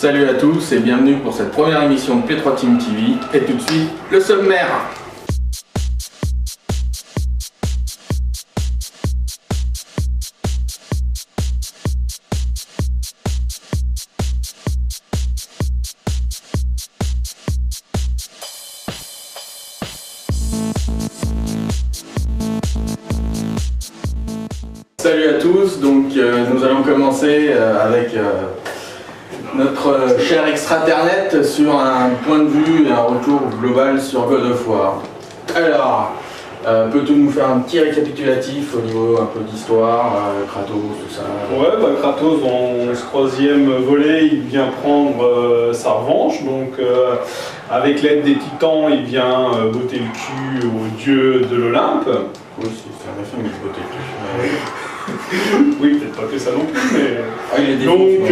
Salut à tous et bienvenue pour cette première émission de P3 Team TV. Et tout de suite, le sommaire. Salut à tous, donc nous allons commencer avec notre cher extraternet sur un point de vue et un retour global sur God of War. Alors, peux-tu nous faire un petit récapitulatif au niveau un peu d'histoire, Kratos, tout ça? Ouais, Kratos dans ce troisième volet, il vient prendre sa revanche, donc avec l'aide des titans, il vient botter le cul aux dieux de l'Olympe. Oui, c'est un effet, mais il botter le cul. Oui, peut-être pas que ça non plus, mais... Donc,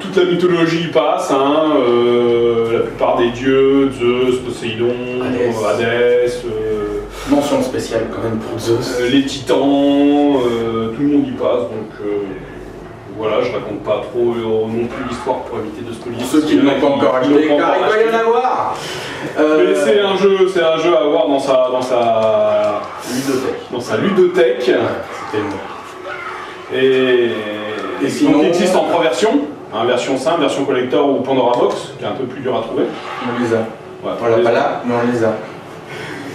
toute la mythologie passe, la plupart des dieux, Zeus, Poséidon, Hadès, mention spéciale quand même pour Zeus. Les titans, tout le monde y passe, donc voilà, je raconte pas trop non plus l'histoire pour éviter de spoiler. Ceux qui ne l'ont pas encore acheté, car il va y en avoir. Mais c'est un jeu à avoir dans sa ludothèque. Ouais, c'était le mot. Et sinon, donc, il existe en 3 versions, version simple, version collector ou Pandora Box, qui est un peu plus dur à trouver. On les a. Ouais, on l'a pas là, mais on les a.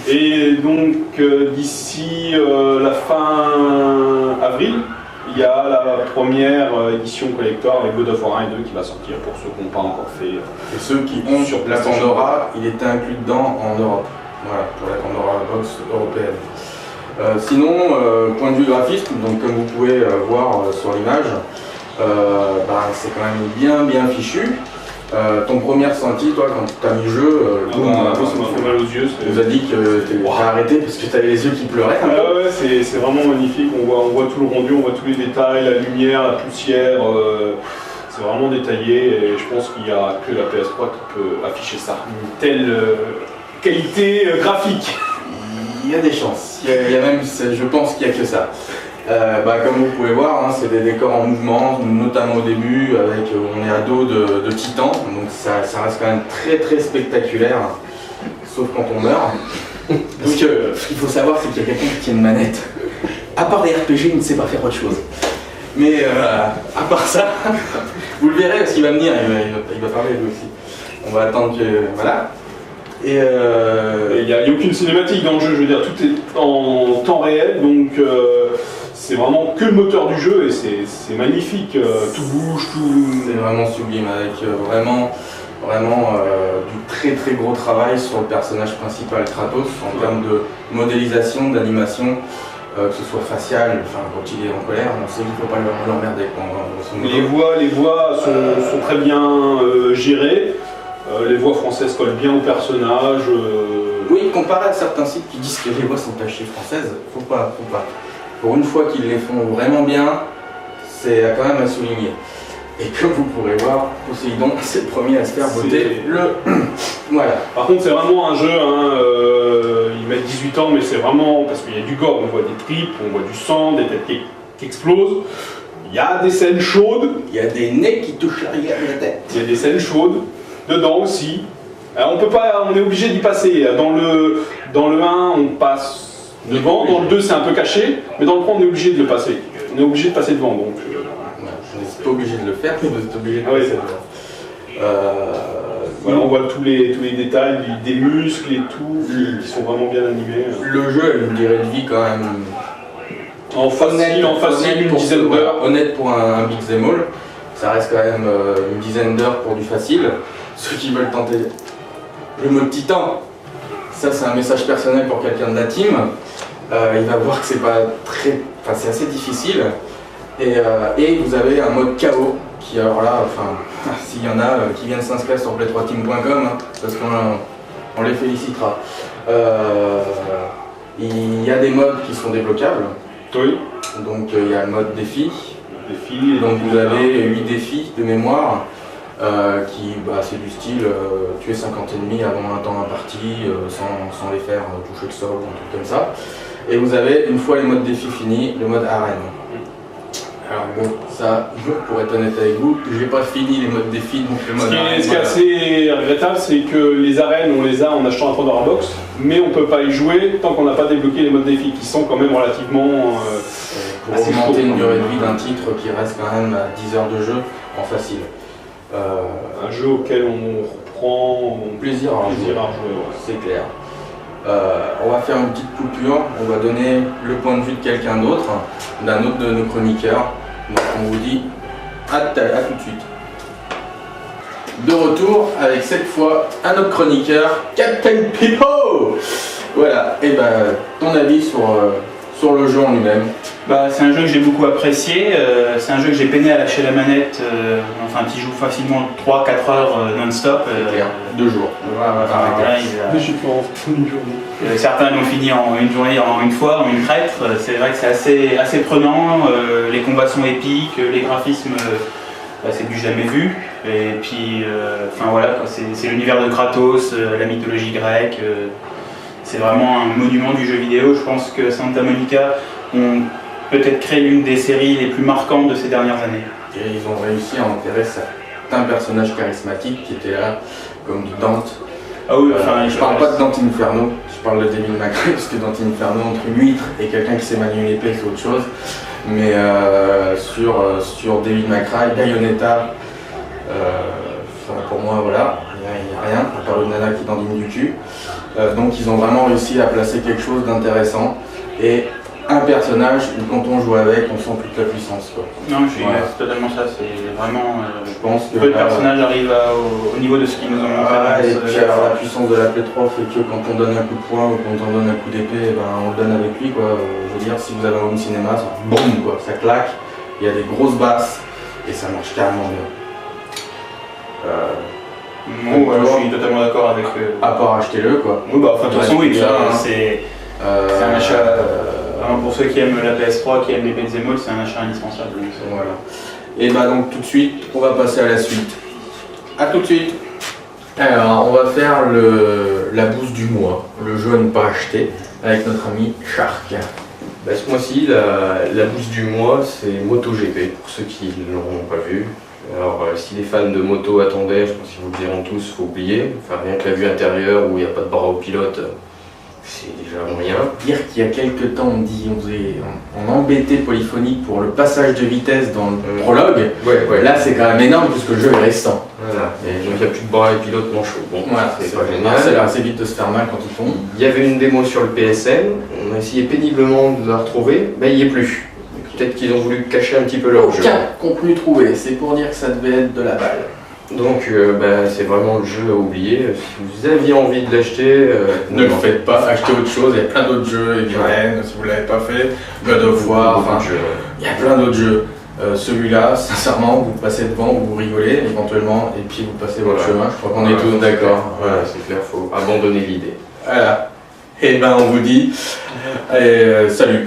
Et donc d'ici la fin avril, il y a la première édition collector avec God of War 1 et 2 qui va sortir pour ceux qui n'ont pas encore fait. Et ceux qui ont sur la Pandora, il était inclus dedans en Europe. Voilà, pour la Pandora Box européenne. Sinon, point de vue graphisme, donc comme vous pouvez voir sur l'image, c'est quand même bien fichu. Ton premier ressenti, toi, quand tu as mis le jeu, ça m'a fait mal aux yeux. Tu nous as dit que tu as arrêté parce que tu avais les yeux qui pleuraient. Ouais, c'est vraiment magnifique. On voit tout le rendu, on voit tous les détails, la lumière, la poussière. C'est vraiment détaillé et je pense qu'il n'y a que la PS3 qui peut afficher ça. Une telle qualité graphique. Il y a des chances. Il y a même, je pense qu'il n'y a que ça. Comme vous pouvez voir, c'est des décors en mouvement, notamment au début, avec on est à dos de titans, donc ça reste quand même très spectaculaire, sauf quand on meurt. Parce que ce qu'il faut savoir, c'est qu'il y a quelqu'un qui tient une manette. À part les RPG, il ne sait pas faire autre chose. Mais à part ça, vous le verrez parce qu'il va venir, il va parler lui aussi. On va attendre que... Voilà. Et il n'y a aucune cinématique dans le jeu, je veux dire, tout est en temps réel, donc c'est vraiment que le moteur du jeu et c'est magnifique, tout bouge, tout... C'est vraiment sublime, avec vraiment du très gros travail sur le personnage principal Kratos, en termes de modélisation, d'animation, que ce soit facial, quand il est en colère, on sait qu'il ne faut pas l'emmerder. Les voix sont très bien gérées. Les voix françaises collent bien au personnage. Oui, comparé à certains sites qui disent que les voix sont tachées françaises, faut pas. Pour une fois qu'ils les font vraiment bien, c'est quand même à souligner. Et comme vous pourrez voir, Poséidon, c'est le premier à se faire voter Voilà. Par contre, c'est vraiment un jeu, ils mettent 18 ans, mais c'est vraiment... Parce qu'il y a du gore, on voit des tripes, on voit du sang, des têtes qui explosent. Il y a des scènes chaudes. Il y a des nez qui touchent l'arrière de la tête. Il y a des scènes chaudes. Dedans aussi. Alors on est obligé d'y passer. Dans le 1, on passe devant. Dans le 2, c'est un peu caché. Mais dans le 3, on est obligé de le passer. On est obligé de passer devant. Donc, vous n'êtes pas obligé de le faire, mais vous êtes obligé de passer devant. Voilà, on voit tous les détails, des muscles et tout, qui sont vraiment bien animés. Le jeu a une durée de vie quand même... En facile, une dizaine d'heures. Honnête pour un beat'em all. Ça reste quand même une dizaine d'heures pour du facile. Ceux qui veulent tenter le mode titan, ça c'est un message personnel pour quelqu'un de la team. Il va voir que c'est pas c'est assez difficile. Et vous avez un mode KO qui, alors là, s'il y en a qui viennent s'inscrire sur play3team.com, parce qu'on les félicitera. Il y a des modes qui sont débloquables. Oui. Donc il y a le mode défi. Donc vous avez 8 défis de mémoire c'est du style tuer 50 ennemis avant un temps imparti sans les faire toucher le sol ou un truc comme ça. Et vous avez, une fois les modes défis finis, le mode arène. Alors bon, ça, pour être honnête avec vous, j'ai pas fini les modes défi, donc le mode arène, Ce qui est assez regrettable, c'est que les arènes, on les a en achetant un Pandora Box, mais on peut pas y jouer tant qu'on n'a pas débloqué les modes défi, qui sont quand même relativement pour assez augmenter chauds. une durée de vie d'un titre qui reste quand même à 10 heures de jeu en facile. Un jeu auquel on reprend Plaisir à plaisir jouer. à jouer. Ouais. C'est clair. On va faire une petite coupure, on va donner le point de vue de quelqu'un d'autre, d'un autre de nos chroniqueurs. Donc on vous dit à tout de suite. De retour avec cette fois un autre chroniqueur, Captain Pipo. Voilà, et ton avis sur le jeu en lui-même. Bah, c'est un jeu que j'ai beaucoup apprécié, c'est un jeu que j'ai peiné à lâcher la manette, enfin qui joue facilement 3-4 heures non-stop. 2 jours. Certains l'ont fini en une journée, en une fois, en une traite. C'est vrai que c'est assez prenant, les combats sont épiques, les graphismes c'est du jamais vu. Et puis enfin voilà, c'est l'univers de Kratos, la mythologie grecque. C'est vraiment un monument du jeu vidéo. Je pense que Santa Monica ont peut-être créé l'une des séries les plus marquantes de ces dernières années. Et ils ont réussi à enterrer certains personnages charismatiques qui étaient là, comme Dante. Ah oui, enfin, je parle pas de Dante Inferno, je parle de Devil May Cry, parce que Dante Inferno, entre une huître et quelqu'un qui sait manier une épée, c'est autre chose. Mais sur Devil May Cry, Bayonetta, pour moi, voilà, il n'y a rien, à part une nana qui dandine du cul. Donc ils ont vraiment réussi à placer quelque chose d'intéressant. Et un personnage où quand on joue avec, on sent toute la puissance, quoi. Non, c'est totalement ça, c'est vraiment... je pense que peu de personnages arrivent au niveau de ce qu'ils nous ont montré. Et puis alors, la puissance de la P3 fait que quand on donne un coup de poing ou quand on donne un coup d'épée, on le donne avec lui, quoi. Je veux dire, si vous avez un home cinéma, ça, boum, quoi, ça claque, il y a des grosses basses et ça marche carrément bien. Je suis totalement d'accord avec... À part achetez-le, quoi. Oui, bah, enfin, de toute façon, oui, ça, c'est un achat... Vraiment pour ceux qui aiment la PS3, qui aiment les beat'em all, c'est un achat indispensable. Voilà. Et donc tout de suite, on va passer à la suite. A tout de suite. Alors, on va faire la bouse du mois, le jeu à ne pas acheter, avec notre ami Shark. Ce mois-ci, la bouse du mois, c'est MotoGP, pour ceux qui ne l'auront pas vu. Alors, si les fans de moto attendaient, je pense qu'ils vous le diront tous, il faut oublier. Enfin, rien que la vue intérieure où il n'y a pas de barre au pilote, c'est déjà moyen. Dire qu'il y a quelques temps, on embêtait Polyphonique pour le passage de vitesse dans le prologue. Ouais. Là, c'est quand même énorme puisque le jeu est récent. Voilà. Et donc, il n'y a plus de barre au pilote manchot. Bon, voilà, c'est pas génial. Ça a l'air assez vite de se faire mal quand il tombe. Il y avait une démo sur le PSN, on a essayé péniblement de la retrouver, il n'y est plus. Peut-être qu'ils ont voulu cacher un petit peu leur jeu. Aucun contenu trouvé, c'est pour dire que ça devait être de la balle. Donc c'est vraiment le jeu à oublier. Si vous aviez envie de l'acheter, ne le faites pas, achetez autre chose, il y a plein d'autres jeux, Eviren, si vous ne l'avez pas fait, God of War, il y a plein d'autres jeux. Celui-là, sincèrement, vous passez devant, vous rigolez éventuellement, et puis vous passez votre chemin, je crois qu'on est tous d'accord. Voilà, c'est clair, il faut abandonner l'idée. Voilà. Et on vous dit, salut.